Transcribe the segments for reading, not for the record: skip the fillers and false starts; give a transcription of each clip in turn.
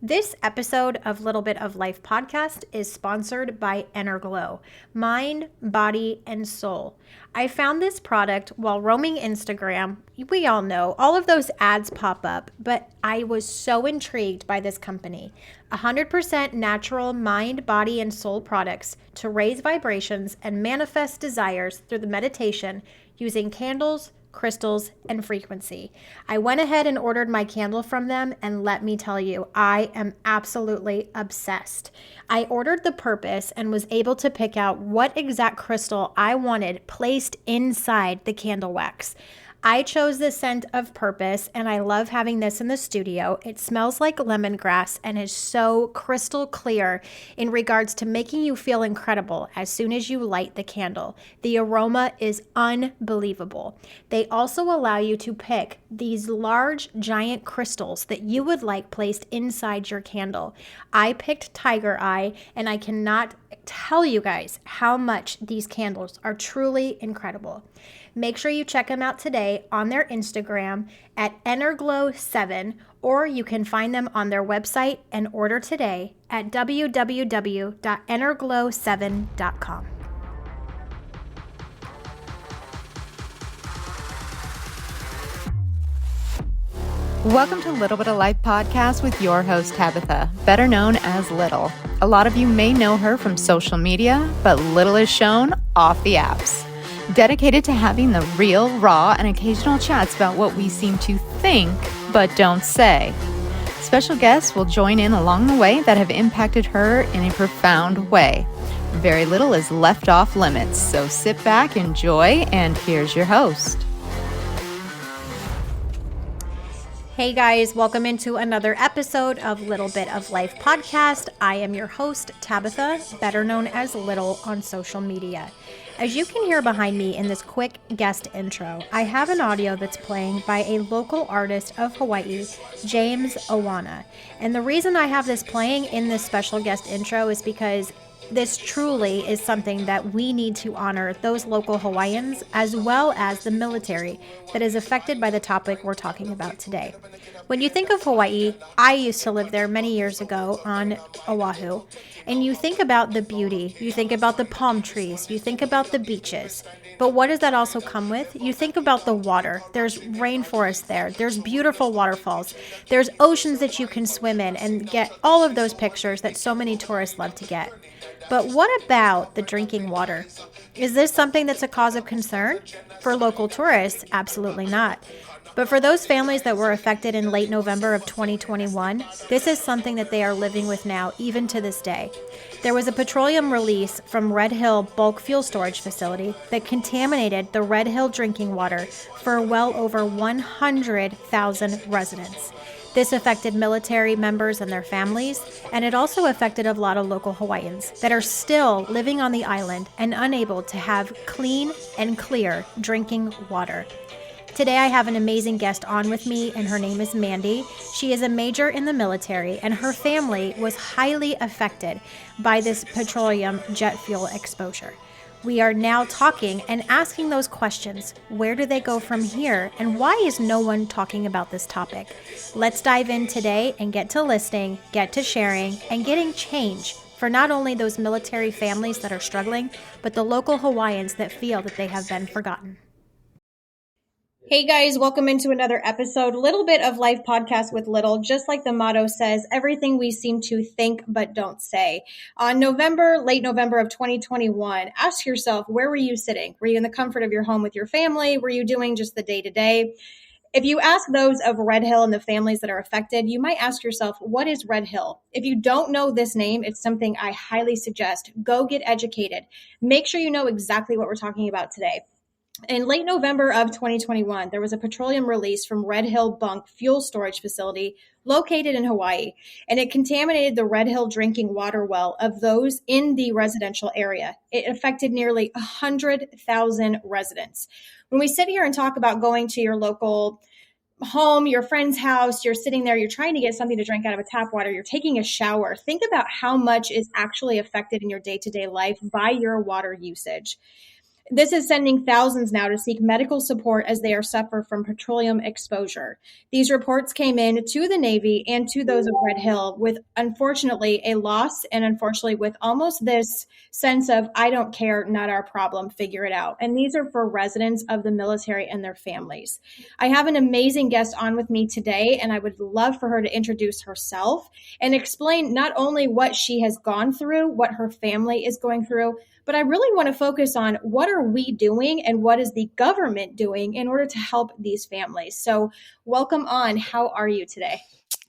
This episode of Little Bit of Life podcast is sponsored by Energlow, mind, body, and soul. I found this product while roaming Instagram. We all know all of those ads pop up, but I was so intrigued by this company. 100% natural mind, body, and soul products to raise vibrations and manifest desires through the meditation using candles, crystals, and frequency. I went ahead and ordered my candle from them, and let me tell you, I am absolutely obsessed. I ordered the Purpose and was able to pick out what exact crystal I wanted placed inside the candle wax. I chose the scent of Purpose, and I love having this in the studio. It smells like lemongrass and is so crystal clear in regards to making you feel incredible as soon as you light the candle. The aroma is unbelievable. They also allow you to pick these large, giant crystals that you would like placed inside your candle. I picked Tiger Eye, and I cannot tell you guys how much these candles are truly incredible. Make sure you check them out today on their Instagram at Energlow7, or you can find them on their website and order today at www.energlow7.com. Welcome to Little Bit of Life podcast with your host, Tabitha, better known as Little. A lot of you may know her from social media, but little is shown off the apps. Dedicated to having the real, raw, and occasional chats about what we seem to think, but don't say. Special guests will join in along the way that have impacted her in a profound way. Very little is left off limits, so sit back, enjoy, and here's your host. Hey guys, welcome into another episode of Little Bit of Life podcast. I am your host, Tabitha, better known as Little on social media. As you can hear behind me in this quick guest intro, I have an audio that's playing by a local artist of Hawaii, James Awana. And the reason I have this playing in this special guest intro is because this truly is something that we need to honor those local Hawaiians as well as the military that is affected by the topic we're talking about today. When you think of Hawaii, I used to live there many years ago on Oahu, and you think about the beauty, you think about the palm trees, you think about the beaches. But what does that also come with? You think about the water. There's rainforest there. There's beautiful waterfalls. There's oceans that you can swim in and get all of those pictures that so many tourists love to get. But what about the drinking water? Is this something that's a cause of concern? For local tourists, absolutely not. But for those families that were affected in late November of 2021, this is something that they are living with now, even to this day. There was a petroleum release from Red Hill bulk fuel storage facility that contaminated the Red Hill drinking water for well over 100,000 residents. This affected military members and their families, and it also affected a lot of local Hawaiians that are still living on the island and unable to have clean and clear drinking water. Today I have an amazing guest on with me, and her name is Mandy. She is a major in the military, and her family was highly affected by this petroleum jet fuel exposure. We are now talking and asking those questions. Where do they go from here? And why is no one talking about this topic? Let's dive in today and get to listening, get to sharing, and getting change for not only those military families that are struggling, but the local Hawaiians that feel that they have been forgotten. Hey guys, welcome into another episode, Little Bit of Life podcast with Little. Just like the motto says, everything we seem to think but don't say. On late November of 2021, ask yourself, where were you sitting? Were you in the comfort of your home with your family? Were you doing just the day-to-day? If you ask those of Red Hill and the families that are affected, you might ask yourself, what is Red Hill? If you don't know this name, it's something I highly suggest. Go get educated. Make sure you know exactly what we're talking about today. In late November of 2021, there was a petroleum release from Red Hill Bunk Fuel Storage Facility located in Hawaii, and it contaminated the Red Hill drinking water well of those in the residential area. It affected nearly 100,000 residents. When we sit here and talk about going to your local home, your friend's house, you're sitting there, you're trying to get something to drink out of a tap water, you're taking a shower, think about how much is actually affected in your day-to-day life by your water usage. This is sending thousands now to seek medical support as they are suffer from petroleum exposure. These reports came in to the Navy and to those of Red Hill with, unfortunately, a loss, and unfortunately with almost this sense of, I don't care, not our problem, figure it out. And these are for residents of the military and their families. I have an amazing guest on with me today, and I would love for her to introduce herself and explain not only what she has gone through, what her family is going through, but I really want to focus on what are we doing and what is the government doing in order to help these families. So welcome on. How are you today?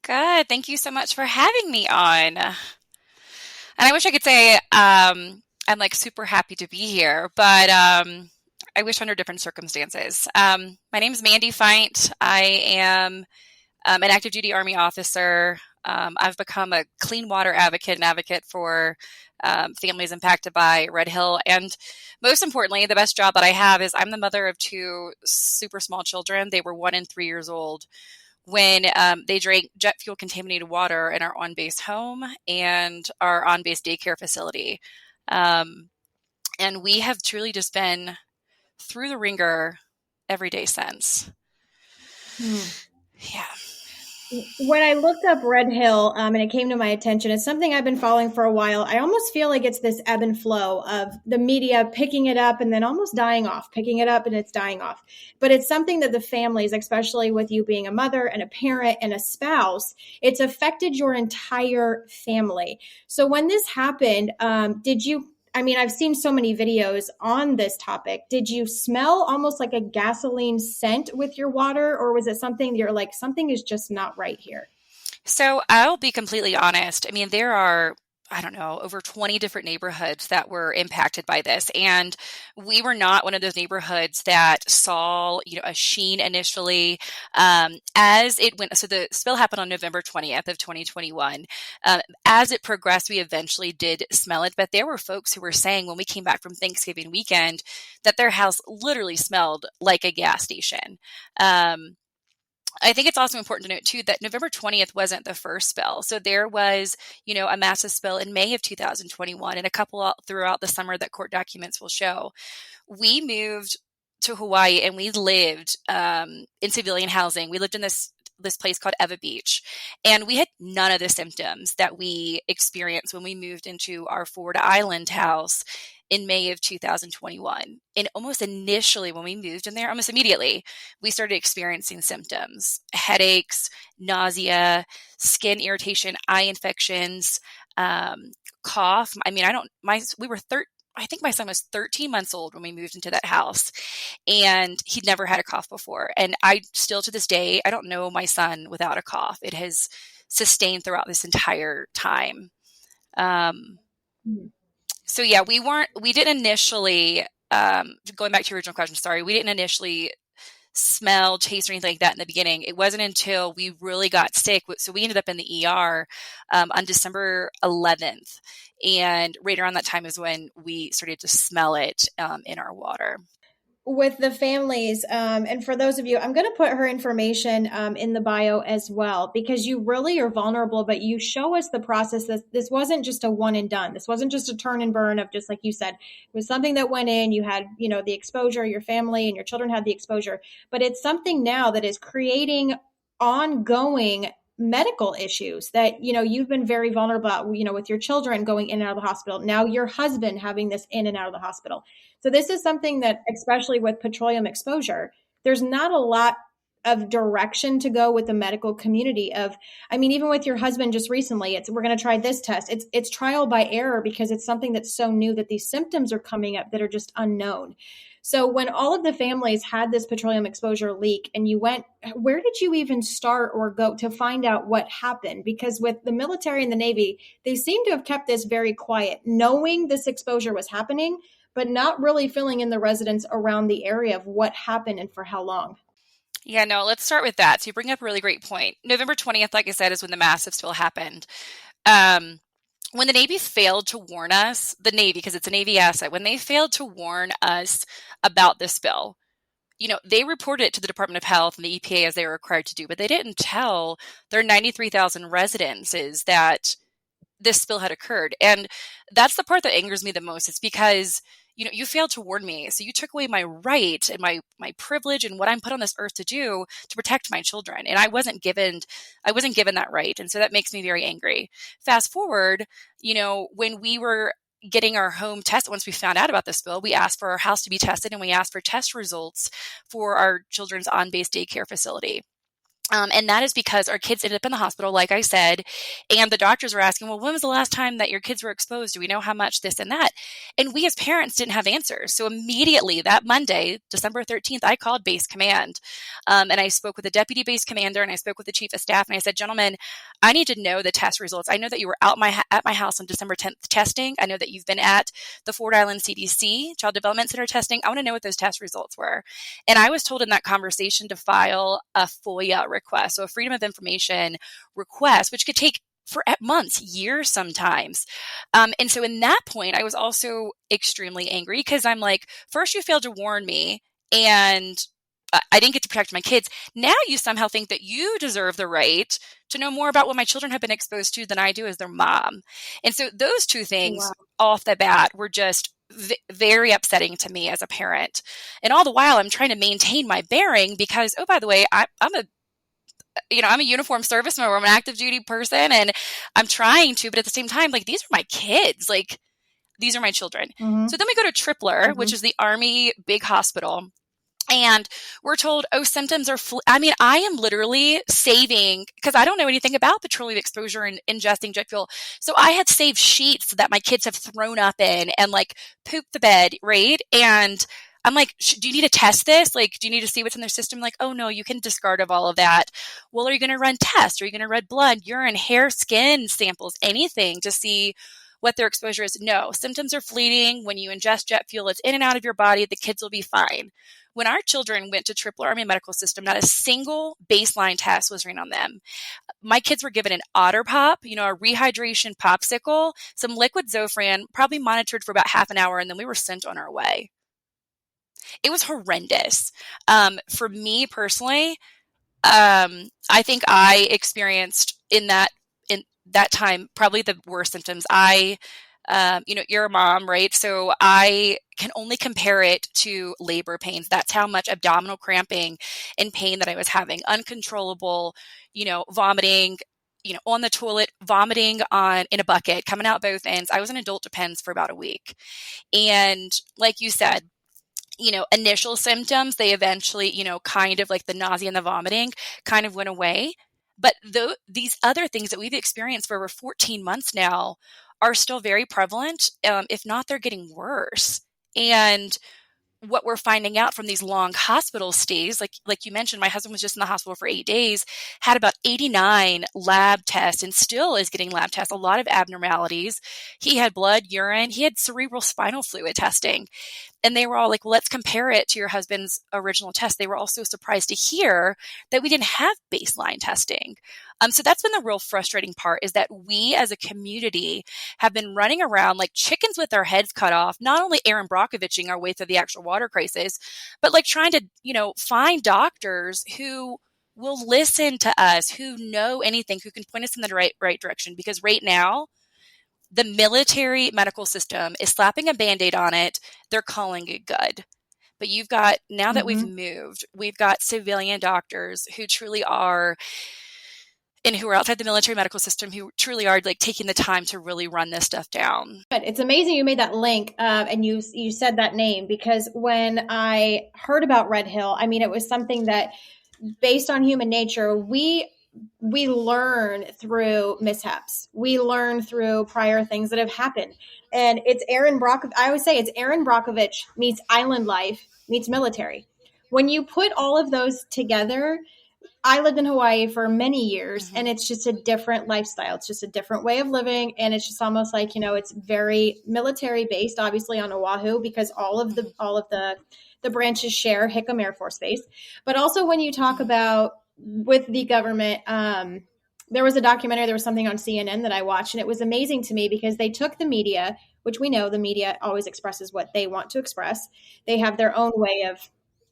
Good. Thank you so much for having me on. And I wish I could say I'm like super happy to be here, but I wish under different circumstances. My name is Mandy Feindt. I am an active duty Army officer. I've become a clean water advocate and advocate for families impacted by Red Hill. And most importantly, the best job that I have is I'm the mother of two super small children. They were 1 and 3 years old when they drank jet fuel contaminated water in our on-base home and our on-base daycare facility. And we have truly just been through the ringer every day since. Yeah. When I looked up Red Hill and it came to my attention, it's something I've been following for a while. I almost feel like it's this ebb and flow of the media picking it up and then almost dying off, picking it up and it's dying off. But it's something that the families, especially with you being a mother and a parent and a spouse, it's affected your entire family. So when this happened, I've seen so many videos on this topic. Did you smell almost like a gasoline scent with your water, or was it something you're like, something is just not right here? So I'll be completely honest. I mean, there are, I don't know, over 20 different neighborhoods that were impacted by this. And we were not one of those neighborhoods that saw, a sheen initially as it went. So the spill happened on November 20th of 2021. As it progressed, we eventually did smell it. But there were folks who were saying when we came back from Thanksgiving weekend that their house literally smelled like a gas station. I think it's also important to note, too, that November 20th wasn't the first spill. So there was, a massive spill in May of 2021 and a couple throughout the summer that court documents will show. We moved to Hawaii and we lived in civilian housing. We lived in this place called Eva Beach. And we had none of the symptoms that we experienced when we moved into our Ford Island house in May of 2021. And almost initially when we moved in there, almost immediately, we started experiencing symptoms, headaches, nausea, skin irritation, eye infections, cough. I mean, I think my son was 13 months old when we moved into that house, and he'd never had a cough before. And I still, to this day, I don't know my son without a cough. It has sustained throughout this entire time. So yeah, we didn't initially, going back to your original question, sorry, we didn't initially smell, taste, or anything like that in the beginning. It wasn't until we really got sick. So we ended up in the ER on December 11th. And right around that time is when we started to smell it in our water. With the families, and for those of you, I'm going to put her information in the bio as well, because you really are vulnerable, but you show us the process. This wasn't just a one and done. This wasn't just a turn and burn of just like you said. It was something that went in. You had, the exposure, your family and your children had the exposure, but it's something now that is creating ongoing medical issues that, you've been very vulnerable about, with your children going in and out of the hospital. Now your husband having this in and out of the hospital. So this is something that, especially with petroleum exposure, there's not a lot of direction to go with the medical community even with your husband just recently, we're going to try this test. It's trial by error because it's something that's so new that these symptoms are coming up that are just unknown. So when all of the families had this petroleum exposure leak and you went, where did you even start or go to find out what happened? Because with the military and the Navy, they seem to have kept this very quiet, knowing this exposure was happening, but not really filling in the residents around the area of what happened and for how long. Yeah, no, let's start with that. So you bring up a really great point. November 20th, like I said, is when the massive spill happened. When the Navy failed to warn us, the Navy, because it's a Navy asset, when they failed to warn us about this spill, they reported it to the Department of Health and the EPA as they were required to do, but they didn't tell their 93,000 residences that this spill had occurred. And that's the part that angers me the most. It's because, you failed to warn me. So you took away my right and my privilege and what I'm put on this earth to do to protect my children. And I wasn't given that right. And so that makes me very angry. Fast forward, when we were getting our home test, once we found out about this bill, we asked for our house to be tested and we asked for test results for our children's on-base daycare facility. And that is because our kids ended up in the hospital, like I said, and the doctors were asking, well, when was the last time that your kids were exposed? Do we know how much this and that? And we as parents didn't have answers. So immediately that Monday, December 13th, I called base command. And I spoke with the deputy base commander and I spoke with the chief of staff. And I said, gentlemen, I need to know the test results. I know that you were at my house on December 10th testing. I know that you've been at the Fort Island CDC, Child Development Center testing. I want to know what those test results were. And I was told in that conversation to file a FOIA request, so a Freedom of Information request, which could take for months, years sometimes. And so in that point, I was also extremely angry because I'm like, first you failed to warn me and I didn't get to protect my kids. Now you somehow think that you deserve the right to know more about what my children have been exposed to than I do as their mom. And so those two things off the bat were just very upsetting to me as a parent. And all the while I'm trying to maintain my bearing because, oh, by the way, I'm a uniformed service member. I'm an active duty person and I'm trying to, but at the same time, like, these are my kids. Like, these are my children. Mm-hmm. So then we go to Tripler, which is the Army big hospital. And we're told, oh, symptoms are, I am literally saving, because I don't know anything about petroleum exposure and ingesting jet fuel. So I had saved sheets that my kids have thrown up in and like pooped the bed, right? And I'm like, do you need to test this? Like, do you need to see what's in their system? Like, oh no, you can discard of all of that. Well, are you going to run tests? Are you going to run blood, urine, hair, skin samples, anything to see what their exposure is? No, symptoms are fleeting. When you ingest jet fuel, it's in and out of your body. The kids will be fine. When our children went to Tripler Army Medical System, not a single baseline test was ran on them. My kids were given an Otter Pop, a rehydration popsicle, some liquid Zofran, probably monitored for about half an hour, and then we were sent on our way. It was horrendous. For me personally, I think I experienced in that time probably the worst symptoms. You're a mom, right? So I can only compare it to labor pains. That's how much abdominal cramping and pain that I was having. Uncontrollable, vomiting, on the toilet, vomiting in a bucket, coming out both ends. I was in adult depends for about a week. And like you said, initial symptoms, they eventually, kind of like the nausea and the vomiting kind of went away. But these other things that we've experienced for over 14 months now are still very prevalent. If not, they're getting worse. And what we're finding out from these long hospital stays, like you mentioned, my husband was just in the hospital for 8 days, had about 89 lab tests and still is getting lab tests, a lot of abnormalities. He had blood, urine, he had cerebral spinal fluid testing. And they were all like, well, let's compare it to your husband's original test. They were also surprised to hear that we didn't have baseline testing. So that's been the real frustrating part, is that we as a community have been running around like chickens with our heads cut off, not only Erin Brockoviching our way through the actual water crisis, but like trying to, find doctors who will listen to us, who know anything, who can point us in the right direction. Because right now, the military medical system is slapping a Band-Aid on it. They're calling it good. But you've got, now that we've moved, we've got civilian doctors who truly are, and who are outside the military medical system, who truly are like taking the time to really run this stuff down. But it's amazing you made that link and you said that name, because when I heard about Red Hill, it was something that, based on human nature, we learn through mishaps. We learn through prior things that have happened. And it's I always say it's Erin Brockovich meets island life meets military. When you put all of those together, I lived in Hawaii for many years, and it's just a different lifestyle. It's just a different way of living. And it's just almost like, it's very military based, obviously on Oahu, because all of the branches share Hickam Air Force Base. But also when you talk about with the government, there was a documentary, there was something on CNN that I watched, and it was amazing to me because they took the media, which we know the media always expresses what they want to express. They have their own way of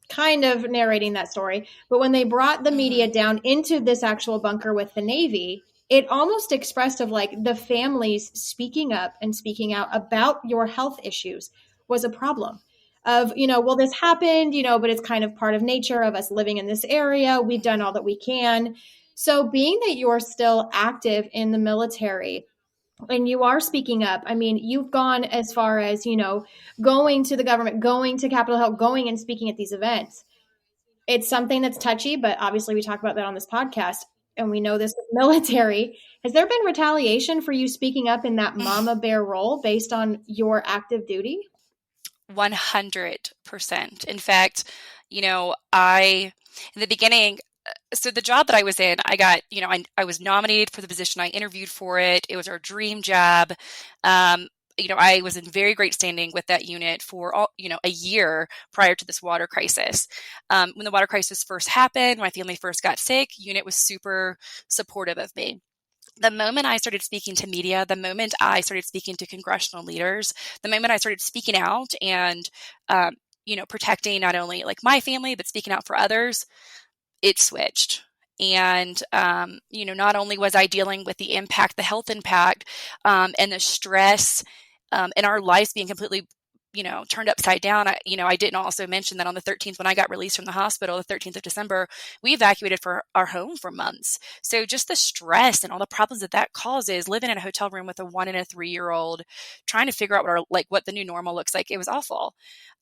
kind of narrating that story. But when they brought the media down into this actual bunker with the Navy, it almost expressed of like the families speaking up and speaking out about your health issues was a problem of, well, this happened, but it's kind of part of nature of us living in this area. We've done all that we can. So being that you're still active in the military and you are speaking up, I mean, you've gone as far as, going to the government, going to Capitol Hill, going and speaking at these events. It's something that's touchy, but obviously we talk about that on this podcast. And we know this with military. Has there been retaliation for you speaking up in that mama bear role based on your active duty? 100%. In fact, in the beginning, so the job that I was in, I got, I was nominated for the position. I interviewed for it. It was our dream job. I was in very great standing with that unit for a year prior to this water crisis. When the water crisis first happened, my family first got sick, unit was super supportive of me. The moment I started speaking to media, the moment I started speaking to congressional leaders, the moment I started speaking out and, protecting not only like my family, but speaking out for others, it switched. And, not only was I dealing with the impact, the health impact, and the stress, and our lives being completely, turned upside down. I didn't also mention that on the 13th, when I got released from the hospital, the 13th of December, we evacuated for our home for months. So just the stress and all the problems that causes, living in a hotel room with a 1 and a 3-year-old, trying to figure out what the new normal looks like, it was awful.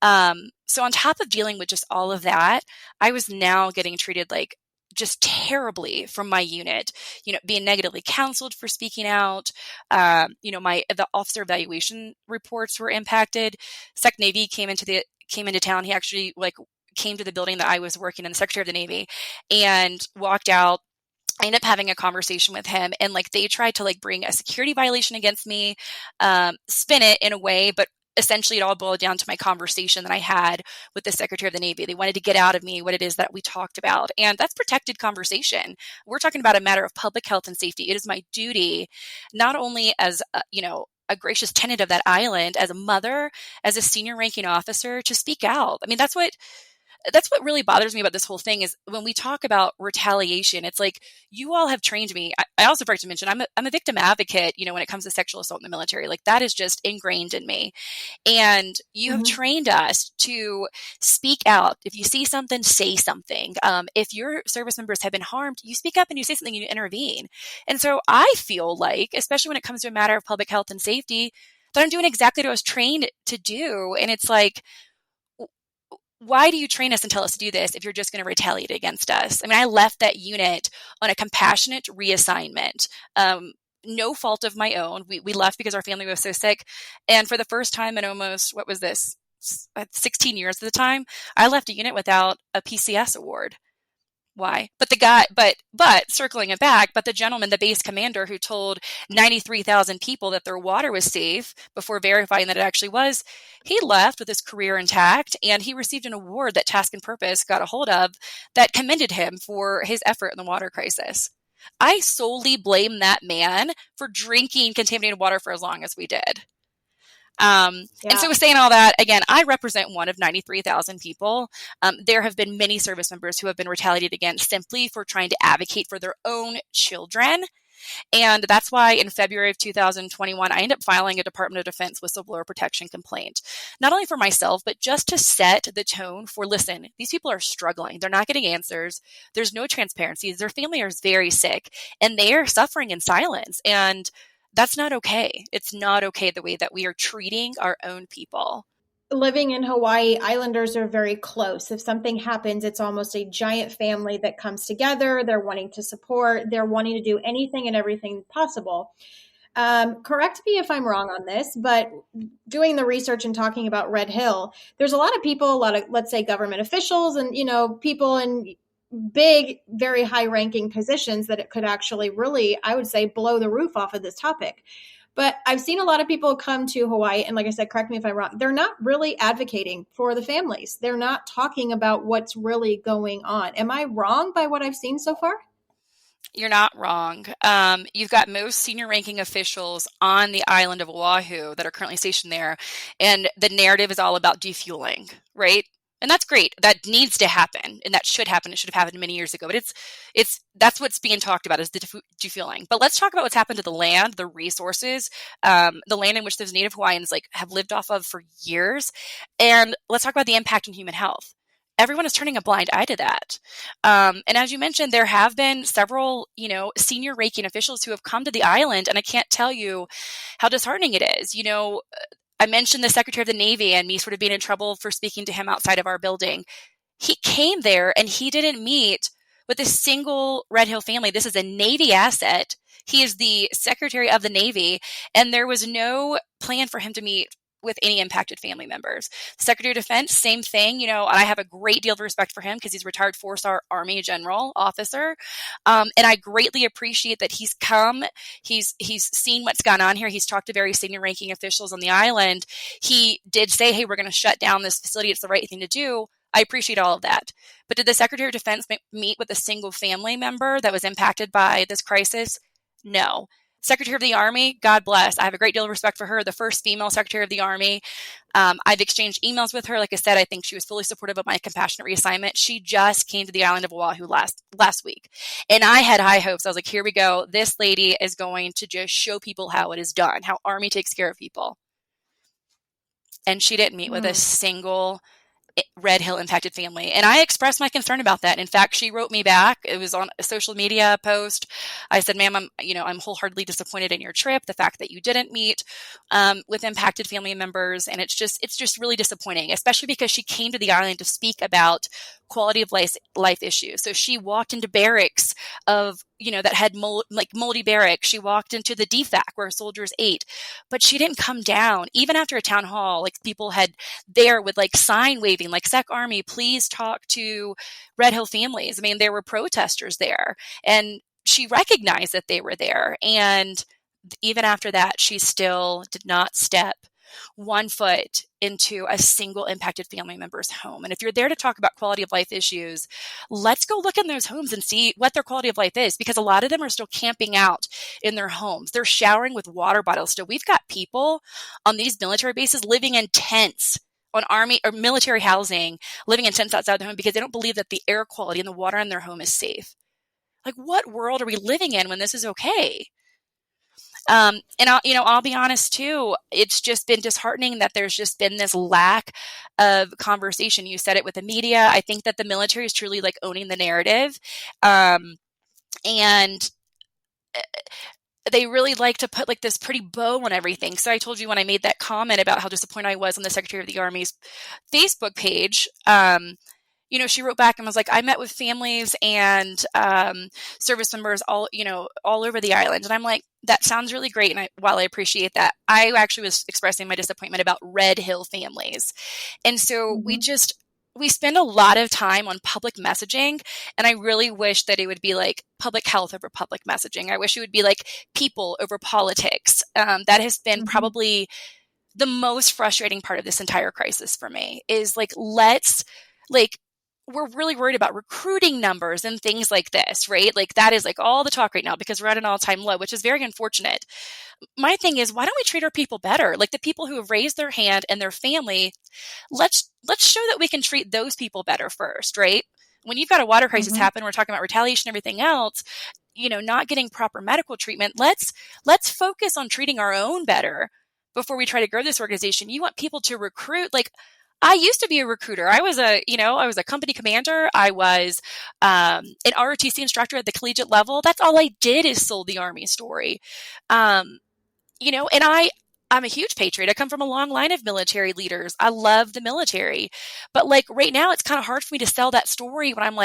So on top of dealing with just all of that, I was now getting treated like just terribly from my unit, being negatively counseled for speaking out. The officer evaluation reports were impacted. Sec Navy came into town. He actually came to the building that I was working in, the Secretary of the Navy, and walked out. I ended up having a conversation with him, and they tried to bring a security violation against me, spin it in a way, but essentially it all boiled down to my conversation that I had with the Secretary of the Navy. They wanted to get out of me what it is that we talked about. And that's protected conversation. We're talking about a matter of public health and safety. It is my duty, not only as, a gracious tenant of that island, as a mother, as a senior ranking officer, to speak out. I mean, that's what really bothers me about this whole thing is when we talk about retaliation, it's like, you all have trained me. I also forgot to mention, I'm a victim advocate, when it comes to sexual assault in the military. That is just ingrained in me. And you have trained us to speak out. If you see something, say something. If your service members have been harmed, you speak up and you say something, you intervene. And so I feel like, especially when it comes to a matter of public health and safety, that I'm doing exactly what I was trained to do. And it's like, why do you train us and tell us to do this if you're just going to retaliate against us? I mean, I left that unit on a compassionate reassignment. No fault of my own. We left because our family was so sick. And for the first time in almost, 16 years at the time, I left a unit without a PCS award. Why? But circling it back, but the gentleman, the base commander who told 93,000 people that their water was safe before verifying that it actually was, he left with his career intact, and he received an award that Task and Purpose got a hold of that commended him for his effort in the water crisis. I solely blame that man for drinking contaminated water for as long as we did. And so with saying all that, again, I represent one of 93,000 people. There have been many service members who have been retaliated against simply for trying to advocate for their own children. And that's why in February of 2021, I ended up filing a Department of Defense whistleblower protection complaint, not only for myself, but just to set the tone for, listen, these people are struggling. They're not getting answers. There's no transparency. Their family is very sick, and they are suffering in silence. And that's not okay. It's not okay the way that we are treating our own people. Living in Hawaii, islanders are very close. If something happens, it's almost a giant family that comes together. They're wanting to support. They're wanting to do anything and everything possible. Correct me if I'm wrong on this, but doing the research and talking about Red Hill, there's a lot of people, a lot of, let's say, government officials and, people in big, very high-ranking positions that it could actually really, I would say, blow the roof off of this topic. But I've seen a lot of people come to Hawaii, and like I said, correct me if I'm wrong, they're not really advocating for the families. They're not talking about what's really going on. Am I wrong by what I've seen so far? You're not wrong. You've got most senior ranking officials on the island of Oahu that are currently stationed there, and the narrative is all about defueling, right? And that's great. That needs to happen, and that should happen. It should have happened many years ago. But that's what's being talked about is the defueling. But let's talk about what's happened to the land, the resources, the land in which those Native Hawaiians have lived off of for years, and let's talk about the impact on human health. Everyone is turning a blind eye to that. And as you mentioned, there have been several, senior ranking officials who have come to the island, and I can't tell you how disheartening it is. I mentioned the Secretary of the Navy and me sort of being in trouble for speaking to him outside of our building. He came there and he didn't meet with a single Red Hill family. This is a Navy asset. He is the Secretary of the Navy, and there was no plan for him to meet with any impacted family members. Secretary of Defense, same thing. And I have a great deal of respect for him because he's a retired 4-star Army general officer. And I greatly appreciate that he's come. He's seen what's gone on here. He's talked to very senior ranking officials on the island. He did say, hey, we're going to shut down this facility. It's the right thing to do. I appreciate all of that. But did the Secretary of Defense meet with a single family member that was impacted by this crisis? No. Secretary of the Army, God bless. I have a great deal of respect for her, the first female Secretary of the Army. I've exchanged emails with her. Like I said, I think she was fully supportive of my compassionate reassignment. She just came to the island of Oahu last week. And I had high hopes. I was like, here we go. This lady is going to just show people how it is done, how Army takes care of people. And she didn't meet with a single Red Hill impacted family. And I expressed my concern about that. In fact, she wrote me back. It was on a social media post. I said, ma'am, I'm wholeheartedly disappointed in your trip. The fact that you didn't meet with impacted family members. And it's just really disappointing, especially because she came to the island to speak about quality of life issues. So she walked into barracks of, that had moldy barracks. She walked into the DFAC where soldiers ate, but she didn't come down. Even after a town hall, people had there with sign waving, Sec Army, please talk to Red Hill families. I mean, there were protesters there, and she recognized that they were there. And even after that, she still did not step one foot into a single impacted family member's home. And if you're there to talk about quality of life issues, let's go look in those homes and see what their quality of life is, because a lot of them are still camping out in their homes. They're showering with water bottles still. We've got people on these military bases living in tents on Army or military housing, living in tents outside their home because they don't believe that the air quality and the water in their home is safe. What world are we living in when this is okay? And I'll be honest too, it's just been disheartening that there's just been this lack of conversation. You said it with the media. I think that the military is truly owning the narrative. And they really like to put this pretty bow on everything. So I told you when I made that comment about how disappointed I was on the Secretary of the Army's Facebook page, she wrote back and was like, I met with families and service members all over the island. And I'm like, that sounds really great. And while I appreciate that, I actually was expressing my disappointment about Red Hill families. And so we spend a lot of time on public messaging. And I really wish that it would be public health over public messaging. I wish it would be people over politics. That has been probably the most frustrating part of this entire crisis for me is we're really worried about recruiting numbers and things like this, right? That is all the talk right now because we're at an all-time low, which is very unfortunate. My thing is, why don't we treat our people better? The people who have raised their hand and their family, let's show that we can treat those people better first, right? When you've got a water crisis happen, we're talking about retaliation and everything else, not getting proper medical treatment. Let's focus on treating our own better before we try to grow this organization. You want people to recruit, I used to be a recruiter. I was a company commander. I was an ROTC instructor at the collegiate level. That's all I did is sold the Army story. And I'm a huge patriot. I come from a long line of military leaders. I love the military. But right now it's kind of hard for me to sell that story when I'm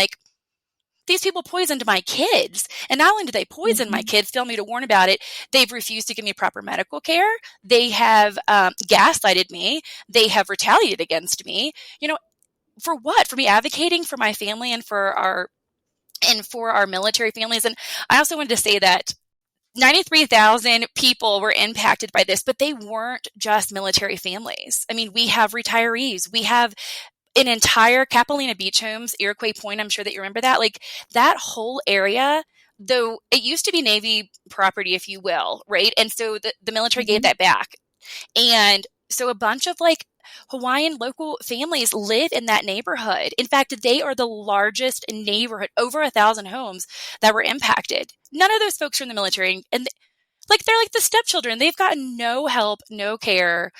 these people poisoned my kids. And not only did they poison my kids, fail me to warn about it, they've refused to give me proper medical care. They have gaslighted me. They have retaliated against me. For what? For me advocating for my family and for our military families. And I also wanted to say that 93,000 people were impacted by this, but they weren't just military families. I mean, we have retirees. We have an entire Capilina Beach Homes, Iroquois Point. I'm sure that you remember that. That whole area, though it used to be Navy property, if you will, right? And so the military gave that back. And so a bunch of Hawaiian local families live in that neighborhood. In fact, they are the largest neighborhood, over 1,000 homes that were impacted. None of those folks are in the military, and like they're like the stepchildren. They've gotten no help, no care,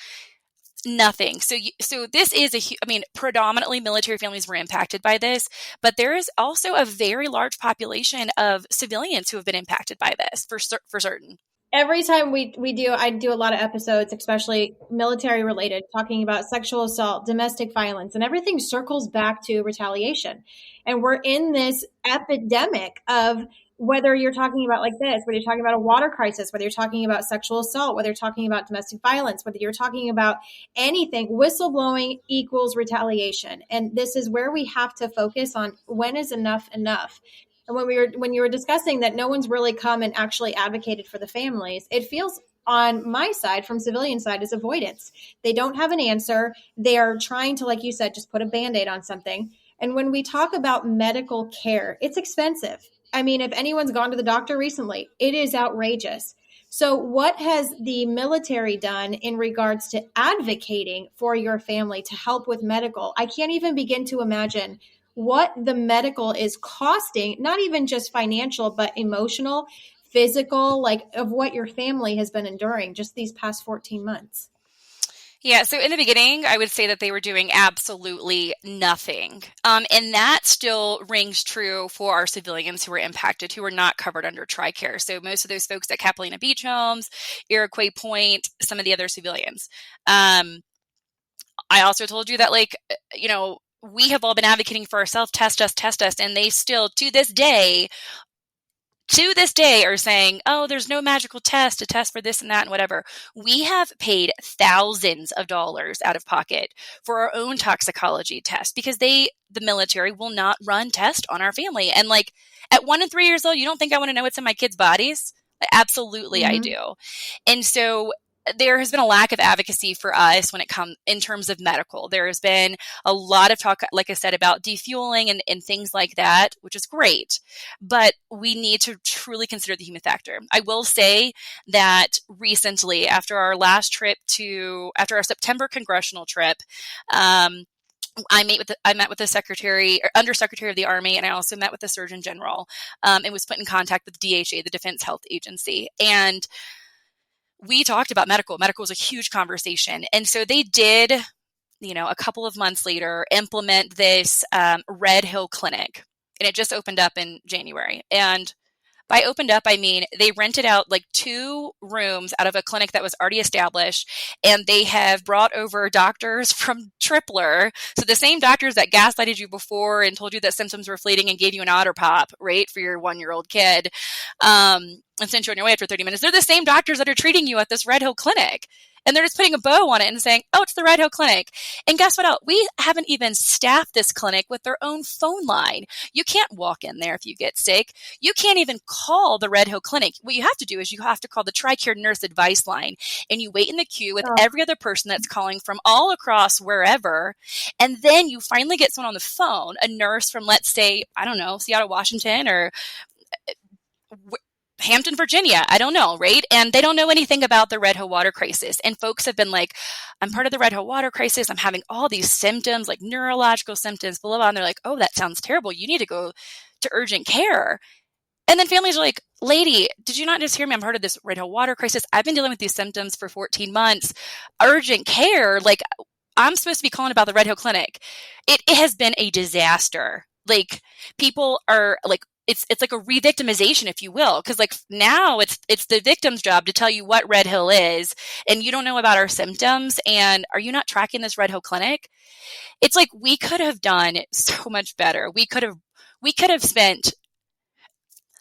nothing. So this is predominantly military families were impacted by this, but there is also a very large population of civilians who have been impacted by this for certain. Every time I do a lot of episodes, especially military related, talking about sexual assault, domestic violence, and everything circles back to retaliation. And we're in this epidemic of, whether you're talking about like this, whether you're talking about a water crisis, whether you're talking about sexual assault, whether you're talking about domestic violence, whether you're talking about anything, whistleblowing equals retaliation. And this is where we have to focus on, when is enough enough? And when you were discussing that no one's really come and actually advocated for the families, it feels on my side, from civilian side, is avoidance. They don't have an answer. They are trying to, like you said, just put a Band-Aid on something. And when we talk about medical care, it's expensive. I mean, if anyone's gone to the doctor recently, it is outrageous. So what has the military done in regards to advocating for your family to help with medical? I can't even begin to imagine what the medical is costing, not even just financial, but emotional, physical, like of what your family has been enduring just these past 14 months. Yeah, so in the beginning, I would say that they were doing absolutely nothing. And that still rings true for our civilians who were impacted, who were not covered under TRICARE. So most of those folks at Capelina Beach Homes, Iroquois Point, some of the other civilians. I also told you that, we have all been advocating for ourselves, test us, and they still, to this day, are saying, oh, there's no magical test to test for this and that and whatever. We have paid thousands of dollars out of pocket for our own toxicology test because the military will not run tests on our family. And at 1 and 3 years old, you don't think I want to know what's in my kids' bodies? Absolutely, I do. And so there has been a lack of advocacy for us when it comes in terms of medical. There has been a lot of talk, like I said, about defueling and things like that, which is great, but we need to truly consider the human factor. I will say that recently, after our after our September congressional trip, I met with the secretary or undersecretary of the Army, and I also met with the Surgeon General, and was put in contact with DHA, the Defense Health Agency. And we talked about medical. Medical was a huge conversation. And so they did, a couple of months later, implement this Red Hill Clinic. And it just opened up in January. And by opened up, I mean they rented out 2 rooms out of a clinic that was already established, and they have brought over doctors from Tripler. So the same doctors that gaslighted you before and told you that symptoms were fleeting and gave you an otter pop, right, for your 1-year-old kid, and sent you on your way after 30 minutes. They're the same doctors that are treating you at this Red Hill Clinic. And they're just putting a bow on it and saying, oh, it's the Red Hill Clinic. And guess what else? We haven't even staffed this clinic with their own phone line. You can't walk in there if you get sick. You can't even call the Red Hill Clinic. What you have to do is you have to call the TRICARE Nurse Advice Line. And you wait in the queue with every other person that's calling from all across wherever. And then you finally get someone on the phone, a nurse from, let's say, I don't know, Seattle, Washington, or Hampton, Virginia. I don't know, right? And they don't know anything about the Red Hill water crisis. And folks have been like, I'm part of the Red Hill water crisis. I'm having all these symptoms, like neurological symptoms, blah, blah, blah. And they're like, oh, that sounds terrible. You need to go to urgent care. And then families are like, lady, did you not just hear me? I'm part of this Red Hill water crisis. I've been dealing with these symptoms for 14 months. Urgent care. I'm supposed to be calling about the Red Hill Clinic. It has been a disaster. People are it's like a re-victimization, if you will, because now it's the victim's job to tell you what Red Hill is, and you don't know about our symptoms, and are you not tracking this Red Hill Clinic? It's we could have done so much better. We could have spent.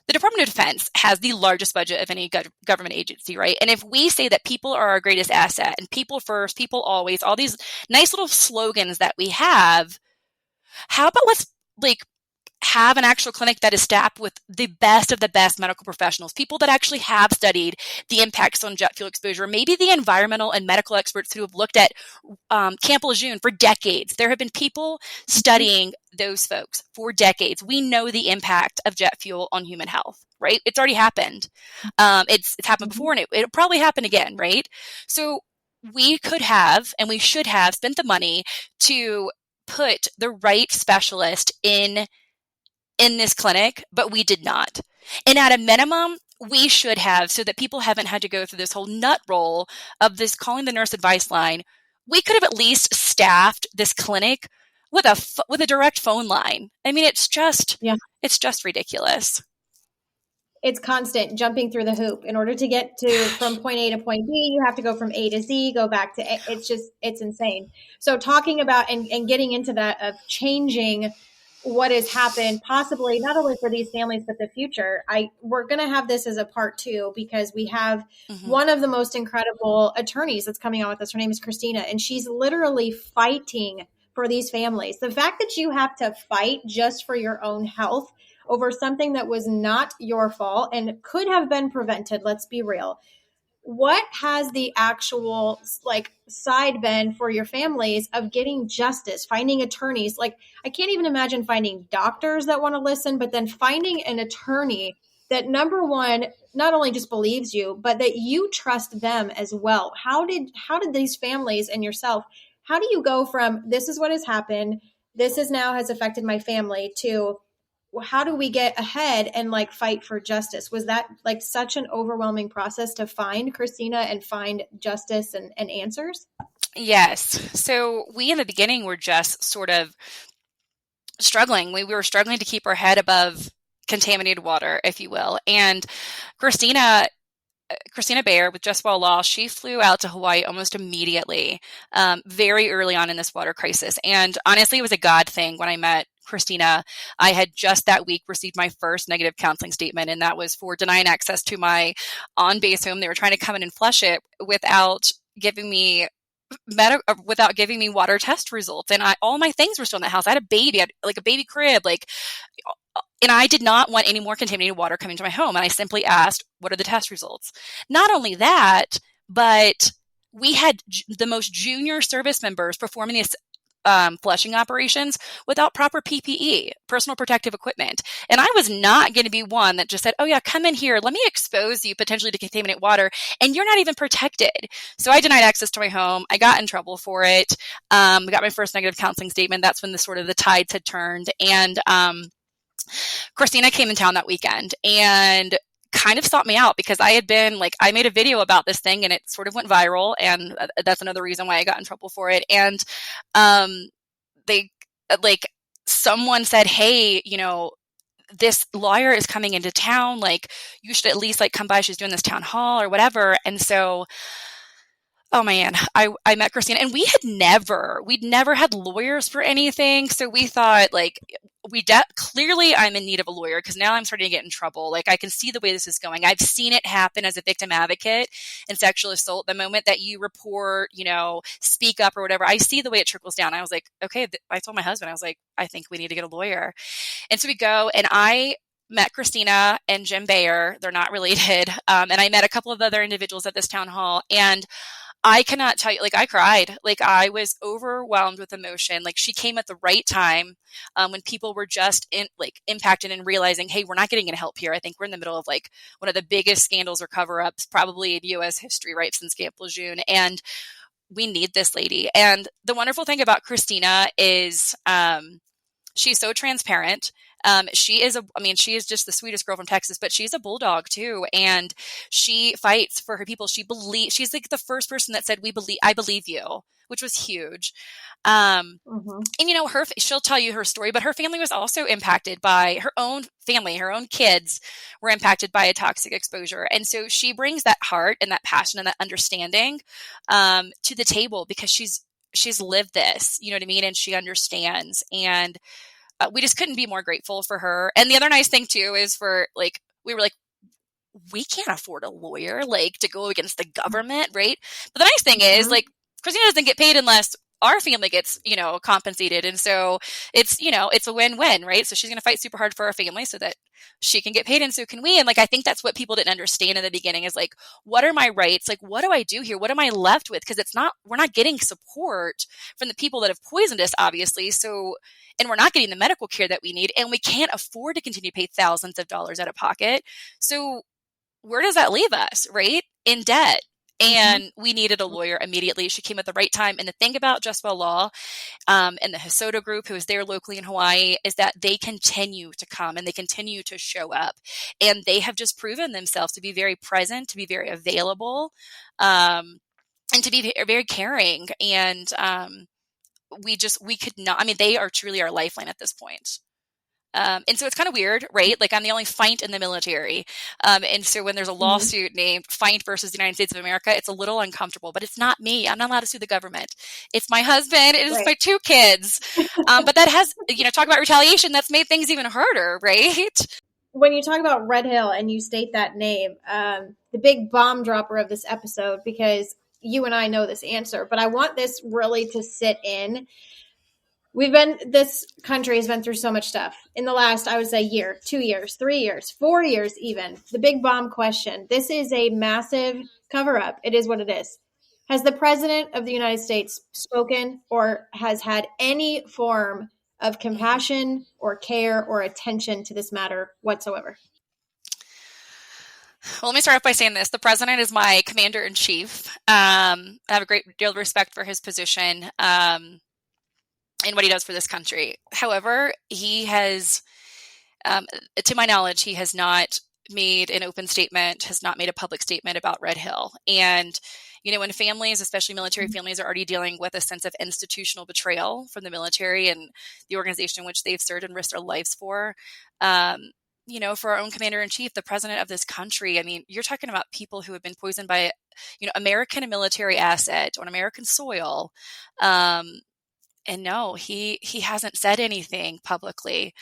The Department of Defense has the largest budget of any government agency, right? And if we say that people are our greatest asset and people first, people always, all these nice little slogans that we have, how about let's have an actual clinic that is staffed with the best of the best medical professionals, people that actually have studied the impacts on jet fuel exposure, maybe the environmental and medical experts who have looked at Camp Lejeune for decades. There have been people studying those folks for decades. We know the impact of jet fuel on human health, right? It's already happened. It's happened before, and it'll probably happen again, right? So we could have and we should have spent the money to put the right specialist in this clinic, but we did not. And at a minimum, we should have, so that people haven't had to go through this whole nut roll of this calling the nurse advice line. We could have at least staffed this clinic with a direct phone line. I mean, it's just ridiculous. It's constant jumping through the hoop. In order to get from point A to point B, you have to go from A to Z, go back to A. It's insane. So talking about and getting into that of changing what has happened, possibly not only for these families, but the future. We're going to have this as a part 2, because we have one of the most incredible attorneys that's coming on with us. Her name is Christina, and she's literally fighting for these families. The fact that you have to fight just for your own health over something that was not your fault and could have been prevented. Let's be real. What has the actual side been for your families of getting justice, finding attorneys? Like, I can't even imagine finding doctors that want to listen, but then finding an attorney that, number one, not only just believes you, but that you trust them as well. How did these families and yourself, how do you go from this is what has happened, this is now has affected my family, to how do we get ahead and fight for justice? Was that such an overwhelming process to find Christina and find justice and answers? Yes. So we in the beginning were just sort of struggling. We were struggling to keep our head above contaminated water, if you will. And Christina Bayer with Just Well Law, she flew out to Hawaii almost immediately, very early on in this water crisis. And honestly, it was a God thing when I met Christina. I had just that week received my first negative counseling statement, and that was for denying access to my on-base home. They were trying to come in and flush it without giving me water test results. And all my things were still in the house. I had a baby, I had a baby crib, and I did not want any more contaminated water coming to my home. And I simply asked, what are the test results? Not only that, but we had the most junior service members performing these flushing operations without proper PPE, personal protective equipment. And I was not going to be one that just said, oh yeah, come in here, let me expose you potentially to contaminated water, and you're not even protected. So I denied access to my home. I got in trouble for it. I got my first negative counseling statement. That's when the tides had turned. And Christina came in town that weekend and kind of sought me out, because I had been I made a video about this thing and it sort of went viral, and that's another reason why I got in trouble for it. And they someone said, hey, this lawyer is coming into town, you should at least come by, she's doing this town hall or whatever. And so, oh man, I met Christina, and we'd never had lawyers for anything. So we thought clearly I'm in need of a lawyer, because now I'm starting to get in trouble. I can see the way this is going. I've seen it happen as a victim advocate in sexual assault. The moment that you report, speak up or whatever, I see the way it trickles down. I was like, okay, I told my husband, I was like, I think we need to get a lawyer. And so we go, and I met Christina and Jim Bayer. They're not related. And I met a couple of other individuals at this town hall, and I cannot tell you, I cried. I was overwhelmed with emotion. She came at the right time, when people were just impacted and realizing, hey, we're not getting any help here. I think we're in the middle of one of the biggest scandals or cover-ups probably in U.S. history, right, since Camp Lejeune. And we need this lady. And the wonderful thing about Christina is she's so transparent. She is just the sweetest girl from Texas, but she's a bulldog too. And she fights for her people. She's the first person that said, I believe you, which was huge. And she'll tell you her story, but her family was also impacted by her own family. Her own kids were impacted by a toxic exposure. And so she brings that heart and that passion and that understanding, to the table, because she's lived this, you know what I mean? And she understands. And we just couldn't be more grateful for her. And the other nice thing too is we were we can't afford a lawyer, to go against the government, right? But the nice thing is, Christina doesn't get paid unless our family gets, compensated. And so it's, it's a win-win, right? So she's going to fight super hard for our family so that she can get paid, and so can we. And I think that's what people didn't understand in the beginning is what are my rights? What do I do here? What am I left with? Because we're not getting support from the people that have poisoned us, obviously. So, and we're not getting the medical care that we need, and we can't afford to continue to pay thousands of dollars out of pocket. So where does that leave us, right? In debt. And we needed a lawyer immediately. She came at the right time. And the thing about Just Well Law and the Hosoda group, who is there locally in Hawaii, is that they continue to come and they continue to show up. And they have just proven themselves to be very present, to be very available, and to be very caring. And we could not, I mean, they are truly our lifeline at this point. And so it's kind of weird, right? Like I'm the only Feindt in the military. And so when there's a lawsuit named Feindt versus the United States of America, it's a little uncomfortable, but it's not me. I'm not allowed to sue the government. It's my husband. It is my 2 kids. But that has, talk about retaliation. That's made things even harder, right? When you talk about Red Hill and you state that name, the big bomb dropper of this episode, because you and I know this answer, but I want this really to sit in. This country has been through so much stuff in the last, I would say, year, 2 years, 3 years, 4 years even. The big bomb question. This is a massive cover-up. It is what it is. Has the President of the United States spoken or has had any form of compassion or care or attention to this matter whatsoever? Well, let me start off by saying this. The president is my commander-in-chief. I have a great deal of respect for his position and what he does for this country. However, he has, to my knowledge, he has not made an open statement, has not made a public statement about Red Hill. And, when families, especially military families, are already dealing with a sense of institutional betrayal from the military and the organization in which they've served and risked their lives for, for our own commander-in-chief, the president of this country, I mean, you're talking about people who have been poisoned by, American military asset on American soil. And no, he hasn't said anything publicly,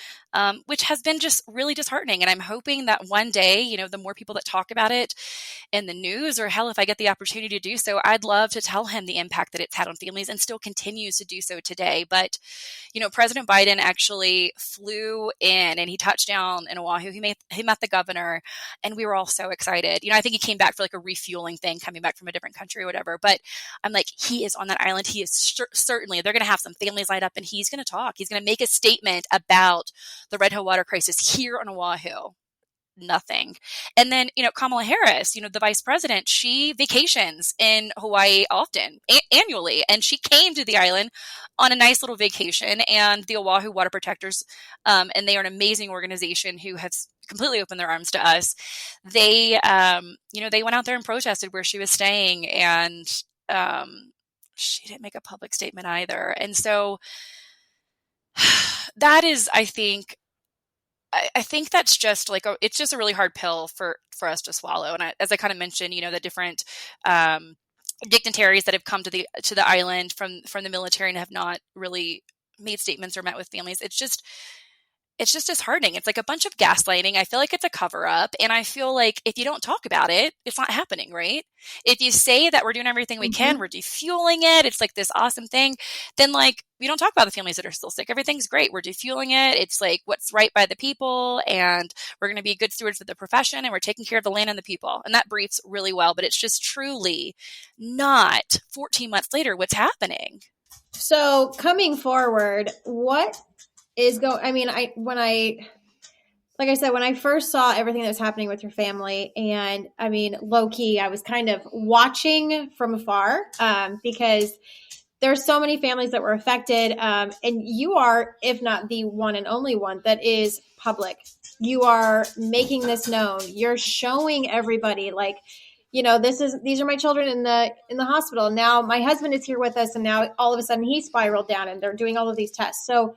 which has been just really disheartening. And I'm hoping that one day, the more people that talk about it in the news, or hell, if I get the opportunity to do so, I'd love to tell him the impact that it's had on families and still continues to do so today. But, President Biden actually flew in and he touched down in Oahu. He met the governor and we were all so excited. I think he came back for like a refueling thing, coming back from a different country or whatever. But I'm like, he is on that island. He is certainly, they're going to have some families light up and he's going to talk. He's going to make a statement about the Red Hill water crisis here on Oahu. Nothing. And then, Kamala Harris, the vice president, she vacations in Hawaii often, annually. And she came to the island on a nice little vacation. And the Oahu Water Protectors, and they are an amazing organization who has completely opened their arms to us. They, they went out there and protested where she was staying. And she didn't make a public statement either. And so that is, I think that's just like, it's just a really hard pill for us to swallow. And as I kind of mentioned, the different dignitaries that have come to the island from the military and have not really made statements or met with families. It's just disheartening. It's like a bunch of gaslighting. I feel like it's a cover up. And I feel like if you don't talk about it, it's not happening, right? If you say that we're doing everything we can, we're defueling it, it's like this awesome thing, then like, we don't talk about the families that are still sick. Everything's great. We're defueling it. It's like what's right by the people. And we're going to be good stewards of the profession. And we're taking care of the land and the people. And that briefs really well. But it's just truly not 14 months later what's happening. So coming forward, what is when I first saw everything that was happening with your family, and I mean, low key, I was kind of watching from afar, because there's so many families that were affected. And you are, if not the one and only one that is public, you are making this known. You're showing everybody like, these are my children in the hospital. Now my husband is here with us. And now all of a sudden he spiraled down and they're doing all of these tests. So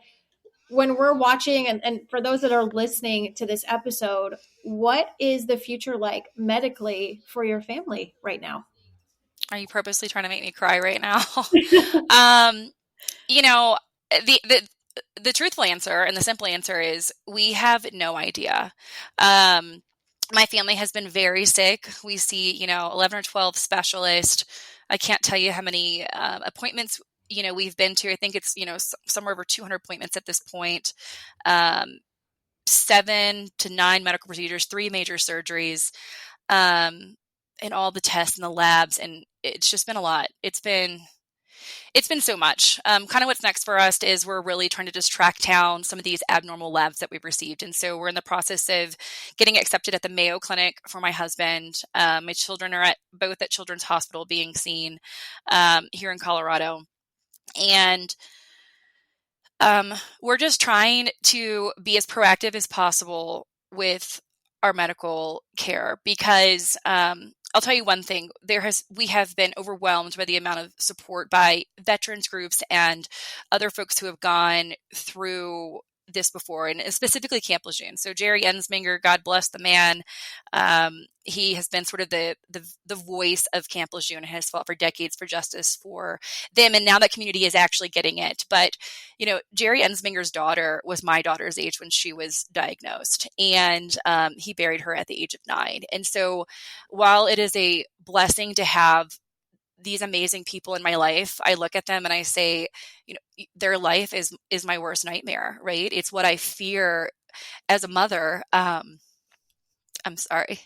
when we're watching, and for those that are listening to this episode, what is the future like medically for your family right now? Are you purposely trying to make me cry right now? The truthful answer and the simple answer is we have no idea. My family has been very sick. We see, 11 or 12 specialists. I can't tell you how many appointments we've been to. I think it's, somewhere over 200 appointments at this point, 7 to 9 medical procedures, 3 major surgeries, and all the tests and the labs. And it's just been a lot. It's been It's been so much. Kind of what's next for us is we're really trying to just track down some of these abnormal labs that we've received. And so we're in the process of getting accepted at the Mayo Clinic for my husband. My children are both at Children's Hospital being seen here in Colorado. And we're just trying to be as proactive as possible with our medical care because I'll tell you one thing, we have been overwhelmed by the amount of support by veterans groups and other folks who have gone through this before, and specifically Camp Lejeune. So Jerry Ensminger, God bless the man. He has been sort of the voice of Camp Lejeune and has fought for decades for justice for them. And now that community is actually getting it. But, Jerry Ensminger's daughter was my daughter's age when she was diagnosed, and he buried her at the age of 9. And so while it is a blessing to have these amazing people in my life, I look at them and I say, their life is my worst nightmare, right? It's what I fear as a mother. I'm sorry.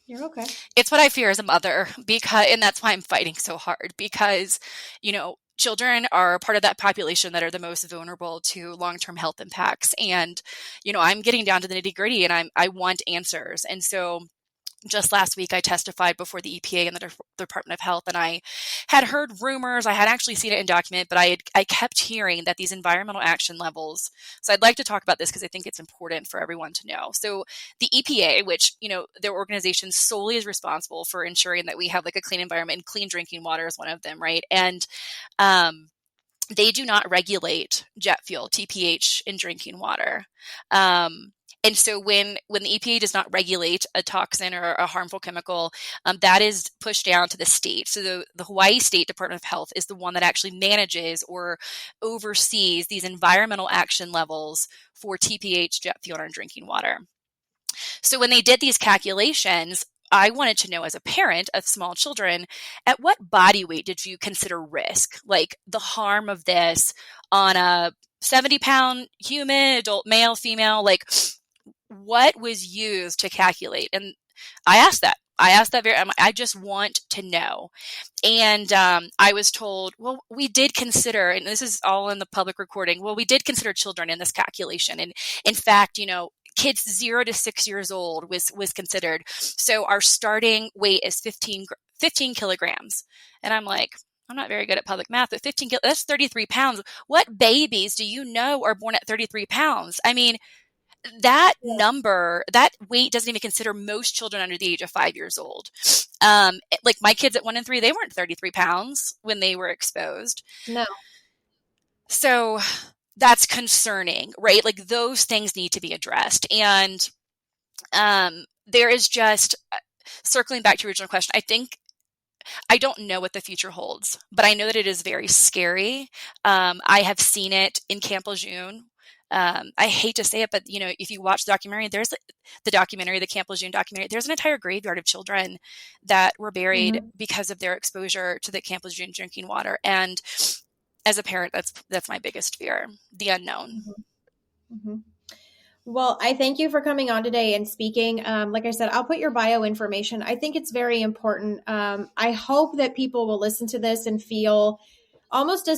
You're okay. It's what I fear as a mother and that's why I'm fighting so hard because, children are part of that population that are the most vulnerable to long-term health impacts. And, I'm getting down to the nitty-gritty and I want answers. And so just last week, I testified before the EPA and the Department of Health, and I had heard rumors. I had actually seen it in document, but I kept hearing that these environmental action levels. So I'd like to talk about this because I think it's important for everyone to know. So the EPA, which, their organization solely is responsible for ensuring that we have like a clean environment, and clean drinking water is one of them, right? And they do not regulate jet fuel, TPH, in drinking water. And so when the EPA does not regulate a toxin or a harmful chemical, that is pushed down to the state. So the Hawaii State Department of Health is the one that actually manages or oversees these environmental action levels for TPH, jet fuel, and drinking water. So when they did these calculations, I wanted to know as a parent of small children, at what body weight did you consider risk? Like the harm of this on a 70-pound human, adult male, female, like what was used to calculate? And I asked that. I just want to know. And I was told, well, we did consider, and this is all in the public recording, we did consider children in this calculation. And in fact, kids 0 to 6 years old was considered. So our starting weight is 15 kilograms. And I'm like, I'm not very good at public math, but that's 33 pounds. What babies do you know are born at 33 pounds? I mean, that number, that weight doesn't even consider most children under the age of 5 years old. Like my kids at 1 and 3, they weren't 33 pounds when they were exposed. No. So that's concerning, right? Like those things need to be addressed. And there is just, circling back to your original question, I don't know what the future holds, but I know that it is very scary. I have seen it in Camp Lejeune. I hate to say it, but if you watch the documentary, there's the Camp Lejeune documentary, there's an entire graveyard of children that were buried because of their exposure to the Camp Lejeune drinking water. And as a parent, that's my biggest fear, the unknown. Well, I thank you for coming on today and speaking. Like I said, I'll put your bio information. I think it's very important. I hope that people will listen to this and feel almost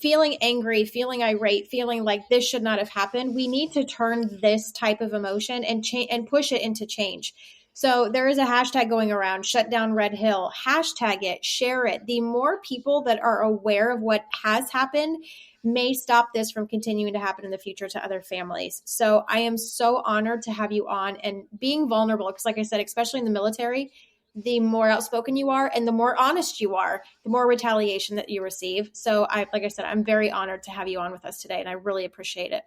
feeling angry, feeling irate, feeling like this should not have happened. We need to turn this type of emotion and push it into change. So there is a hashtag going around, shut down Red Hill, hashtag it, share it. The more people that are aware of what has happened may stop this from continuing to happen in the future to other families. So I am so honored to have you on and being vulnerable, because like I said, especially in the military, the more outspoken you are and the more honest you are, the more retaliation that you receive. So like I said, I'm very honored to have you on with us today, and I really appreciate it.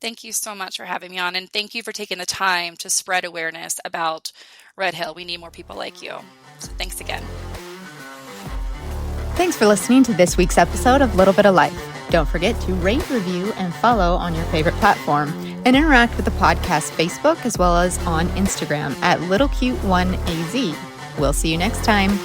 Thank you so much for having me on, and thank you for taking the time to spread awareness about Red Hill. We need more people like you. So thanks again. Thanks for listening to this week's episode of Little Bit of Life. Don't forget to rate, review, and follow on your favorite platform, and interact with the podcast Facebook as well as on Instagram at LittleCute1AZ. We'll see you next time.